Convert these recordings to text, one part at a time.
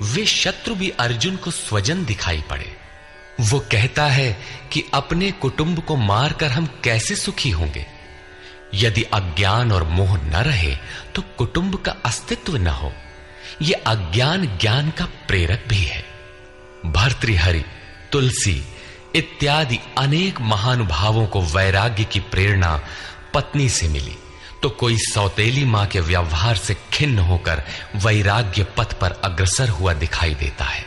वे शत्रु भी अर्जुन को स्वजन दिखाई पड़े। वो कहता है कि अपने कुटुंब को मारकर हम कैसे सुखी होंगे। यदि अज्ञान और मोह न रहे तो कुटुंब का अस्तित्व न हो। यह अज्ञान ज्ञान का प्रेरक भी है। भर्तृहरि, तुलसी इत्यादि अनेक महानुभावों को वैराग्य की प्रेरणा पत्नी से मिली, तो कोई सौतेली मां के व्यवहार से खिन्न होकर वैराग्य पथ पर अग्रसर हुआ दिखाई देता है।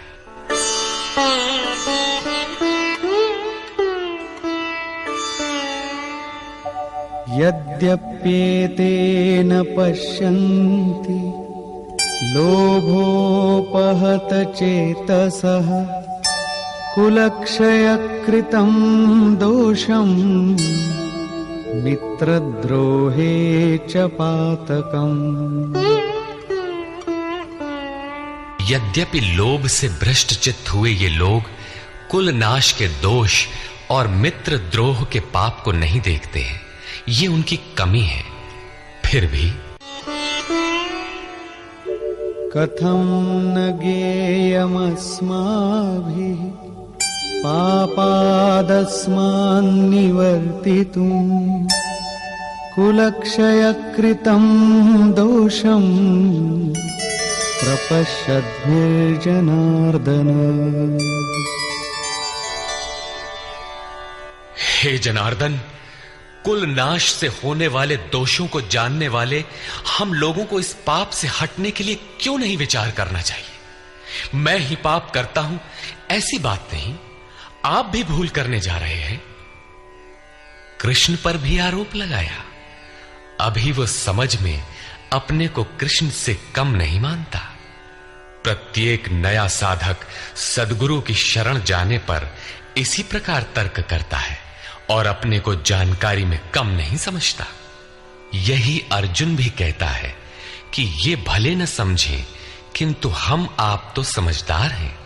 यद्यप्येतेन पश्यन्ति लोभोपहत चेतसः कुलक्षयकृतं दोषं मित्रद्रोहे च पातकम्। यद्यपि लोभ से भ्रष्ट चित्त हुए ये लोग कुल नाश के दोष और मित्र द्रोह के पाप को नहीं देखते हैं, ये उनकी कमी है। फिर भी कथं न ज्ञेयमस्माभिः पापादस्मान्निवर्तितुम् कुलक्षयकृतं दोषं प्रपश्यद्भिर्जनार्दन। हे जनार्दन, कुल नाश से होने वाले दोषों को जानने वाले हम लोगों को इस पाप से हटने के लिए क्यों नहीं विचार करना चाहिए। मैं ही पाप करता हूं ऐसी बात नहीं, आप भी भूल करने जा रहे हैं। कृष्ण पर भी आरोप लगाया। अभी वो समझ में अपने को कृष्ण से कम नहीं मानता। प्रत्येक नया साधक सद्गुरु की शरण जाने पर इसी प्रकार तर्क करता है और अपने को जानकारी में कम नहीं समझता। यही अर्जुन भी कहता है कि ये भले न समझें, किंतु हम आप तो समझदार हैं।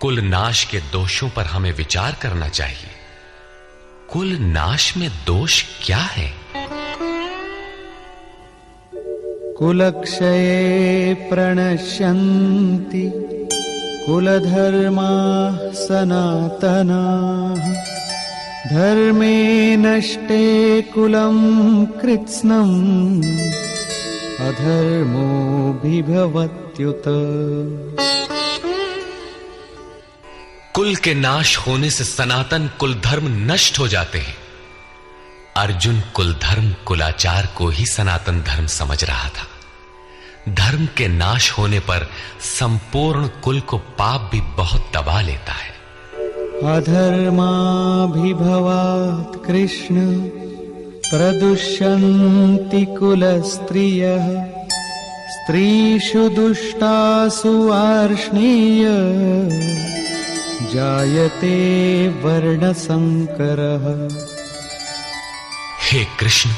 कुल नाश के दोषों पर हमें विचार करना चाहिए। कुल नाश में दोष क्या है? कुलक्षये प्रणश्यन्ति कुलधर्माः सनातनाः धर्मे नष्टे कुलं कृत्स्नम् अधर्मोऽभिभवत्युत। कुल के नाश होने से सनातन कुल धर्म नष्ट हो जाते हैं। अर्जुन कुल धर्म कुलाचार को ही सनातन धर्म समझ रहा था। धर्म के नाश होने पर संपूर्ण कुल को पाप भी बहुत दबा लेता है। अधर्माभिभवात् कृष्ण प्रदुष्यन्ति कुलस्त्रियः स्त्रीषु दुष्टासु वार्ष्णेय जायते वर्णसंकरः। हे कृष्ण,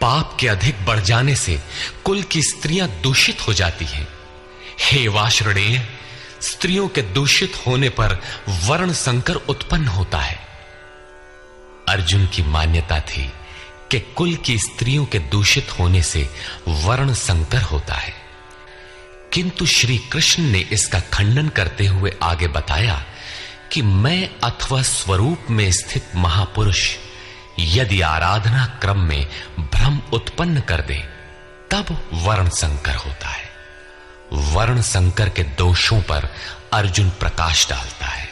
पाप के अधिक बढ़ जाने से कुल की स्त्रियां दूषित हो जाती हैं। हे वार्ष्णेय, स्त्रियों के दूषित होने पर वर्ण संकर उत्पन्न होता है। अर्जुन की मान्यता थी कि कुल की स्त्रियों के दूषित होने से वर्ण संकर होता है, किंतु श्री कृष्ण ने इसका खंडन करते हुए आगे बताया कि मैं अथवा स्वरूप में स्थित महापुरुष यदि आराधना क्रम में भ्रम उत्पन्न कर दे तब वर्ण संकर होता है। वर्ण संकर के दोषों पर अर्जुन प्रकाश डालता है।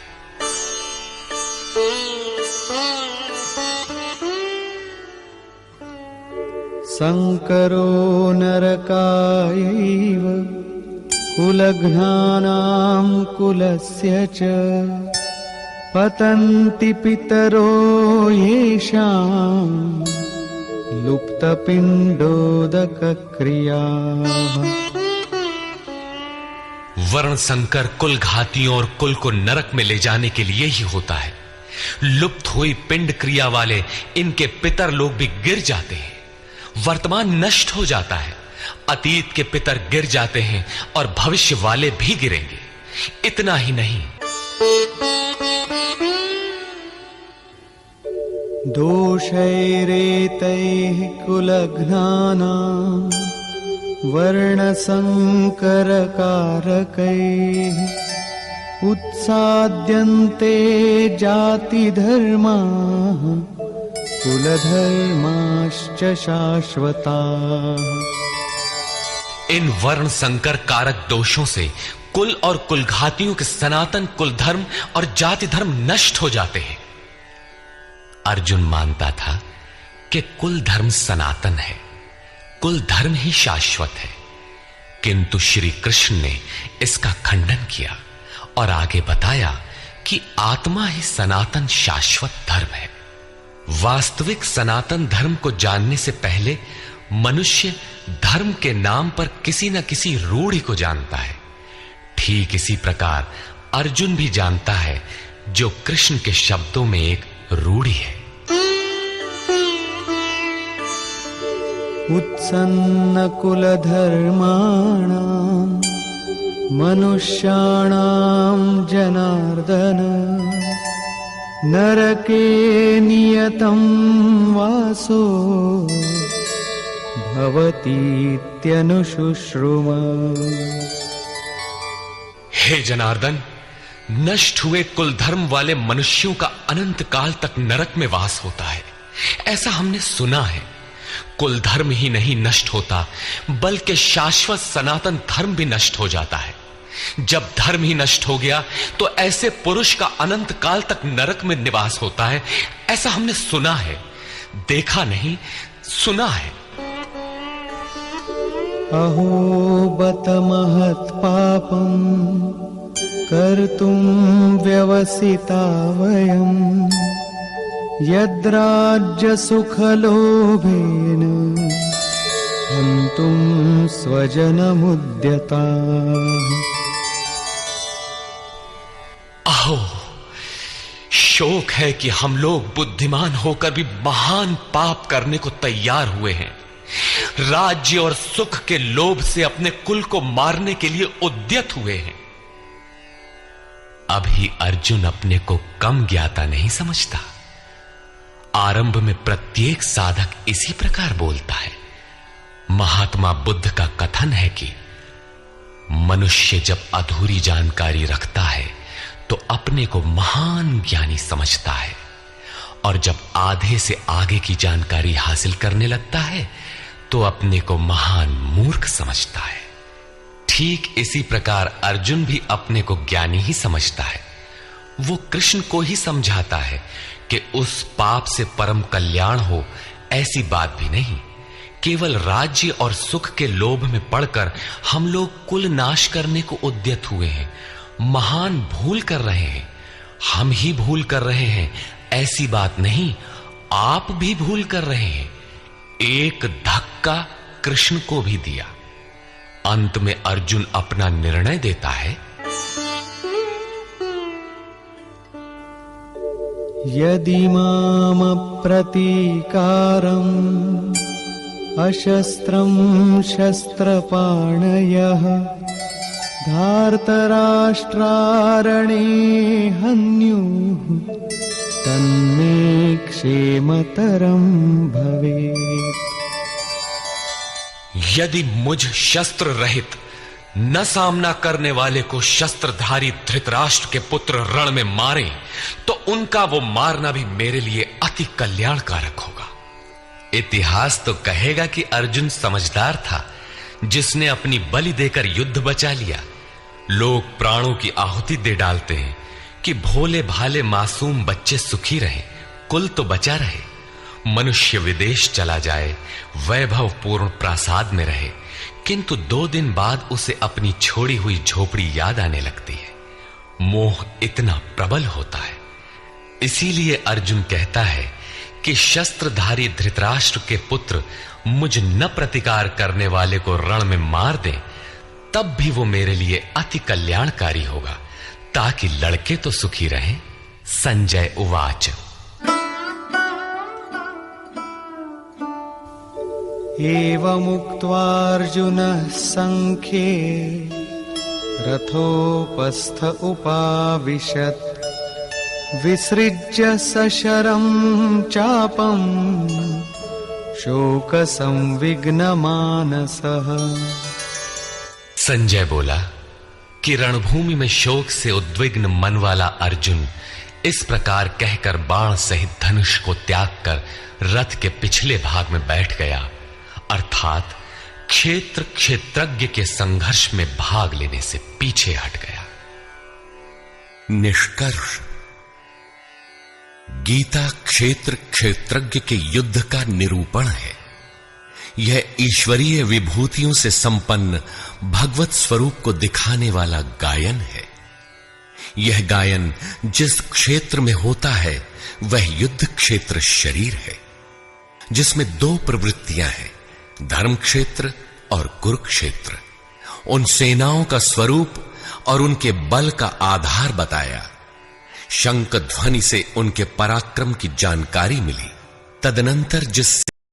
संकरो नरकायैव कुलघ्नानां कुलस्य च पतन्ति पितरो येषां लुप्तपिण्डोदकक्रियाः। वर्ण संकर कुल घातियों और कुल को नरक में ले जाने के लिए ही होता है। लुप्त हुई पिंड क्रिया वाले इनके पितर लोग भी गिर जाते हैं। वर्तमान नष्ट हो जाता है, अतीत के पितर गिर जाते हैं और भविष्य वाले भी गिरेंगे। इतना ही नहीं, दोषैरेतैः कुलघ्नानां वर्णसंकरकारकैः उत्साद्यन्ते जातिधर्माः कुलधर्माश्च शाश्वताः। इन वर्ण संकर कारक दोषों से कुल और कुलघातियों के सनातन कुल धर्म और जाति धर्म नष्ट हो जाते हैं। अर्जुन मानता था कि कुल धर्म सनातन है, कुल धर्म ही शाश्वत है, किंतु श्री कृष्ण ने इसका खंडन किया और आगे बताया कि आत्मा ही सनातन शाश्वत धर्म है। वास्तविक सनातन धर्म को जानने से पहले मनुष्य धर्म के नाम पर किसी न किसी रूढ़ि को जानता है। ठीक इसी प्रकार अर्जुन भी जानता है, जो कृष्ण के शब्दों में एक रूढ़ि है। उत्सन्न कुलधर्माणां मनुष्याणां जनार्दन नरके नियतं वासो भवतीत्यनुशुश्रुम। हे जनार्दन, नष्ट हुए कुल धर्म वाले मनुष्यों का अनंत काल तक नरक में वास होता है, ऐसा हमने सुना है। कुल धर्म ही नहीं नष्ट होता, बल्कि शाश्वत सनातन धर्म भी नष्ट हो जाता है। जब धर्म ही नष्ट हो गया तो ऐसे पुरुष का अनंत काल तक नरक में निवास होता है, ऐसा हमने सुना है, देखा नहीं, सुना है। अहो बत महत् पापं कर्तुं व्यवसिता वयम् यद्राज्य सुखलोभेन हन्तुं स्वजनमुद्यताः। अहो, शोक है कि हम लोग बुद्धिमान होकर भी महान पाप करने को तैयार हुए हैं। राज्य और सुख के लोभ से अपने कुल को मारने के लिए उद्यत हुए हैं। अभी अर्जुन अपने को कम ज्ञाता नहीं समझता। आरंभ में प्रत्येक साधक इसी प्रकार बोलता है। महात्मा बुद्ध का कथन है कि मनुष्य जब अधूरी जानकारी रखता है तो अपने को महान ज्ञानी समझता है, और जब आधे से आगे की जानकारी हासिल करने लगता है तो अपने को महान मूर्ख समझता है। ठीक इसी प्रकार अर्जुन भी अपने को ज्ञानी ही समझता है। वो कृष्ण को ही समझाता है कि उस पाप से परम कल्याण हो, ऐसी बात भी नहीं। केवल राज्य और सुख के लोभ में पड़कर हम लोग कुल नाश करने को उद्यत हुए हैं, महान भूल कर रहे हैं। हम ही भूल कर रहे हैं ऐसी बात नहीं, आप भी भूल कर रहे हैं। एक धक्का कृष्ण को भी दिया। अंत में अर्जुन अपना निर्णय देता है। यदि माम प्रतीकारम् अशस्त्रं शस्त्रपाणयः धार्तराष्ट्रारणे हन्युः तन्मे क्षेमतरं भवेत्। यदि मुझ शस्त्र रहित न सामना करने वाले को शस्त्रधारी धृतराष्ट्र के पुत्र रण में मारे तो उनका वो मारना भी मेरे लिए अति कल्याणकारक होगा। इतिहास तो कहेगा कि अर्जुन समझदार था, जिसने अपनी बलि देकर युद्ध बचा लिया। लोग प्राणों की आहुति दे डालते हैं कि भोले भाले मासूम बच्चे सुखी रहें, कुल तो बचा रहे। मनुष्य विदेश चला जाए, वैभव पूर्ण प्रासाद में रहे, किंतु 2 दिन बाद उसे अपनी छोड़ी हुई झोपड़ी याद आने लगती है। मोह इतना प्रबल होता है। इसीलिए अर्जुन कहता है कि शस्त्रधारी धृतराष्ट्र के पुत्र मुझ न प्रतिकार करने वाले को रण में मार दें, तब भी वो मेरे लिए अति कल्याणकारी होगा, ताकि लड़के तो सुखी रहें। संजय उवाच। एवमुक्त्वार्जुनः संख्ये रथोपस्थ उपाविशत् विसृज्य सशरं चापं शोकसंविघ्नमानसः। संजय बोला कि रणभूमि में शोक से उद्विग्न मन वाला अर्जुन इस प्रकार कहकर बाण सहित धनुष को त्याग कर रथ के पिछले भाग में बैठ गया, अर्थात क्षेत्र क्षेत्रज्ञ के संघर्ष में भाग लेने से पीछे हट गया। निष्कर्ष, गीता क्षेत्र क्षेत्रज्ञ के युद्ध का निरूपण है। यह ईश्वरीय विभूतियों से संपन्न भगवत स्वरूप को दिखाने वाला गायन है। यह गायन जिस क्षेत्र में होता है वह युद्ध क्षेत्र शरीर है, जिसमें दो प्रवृत्तियां हैं, धर्म क्षेत्र और कुरुक्षेत्र। उन सेनाओं का स्वरूप और उनके बल का आधार बताया। शंख ध्वनि से उनके पराक्रम की जानकारी मिली। तदनंतर जिस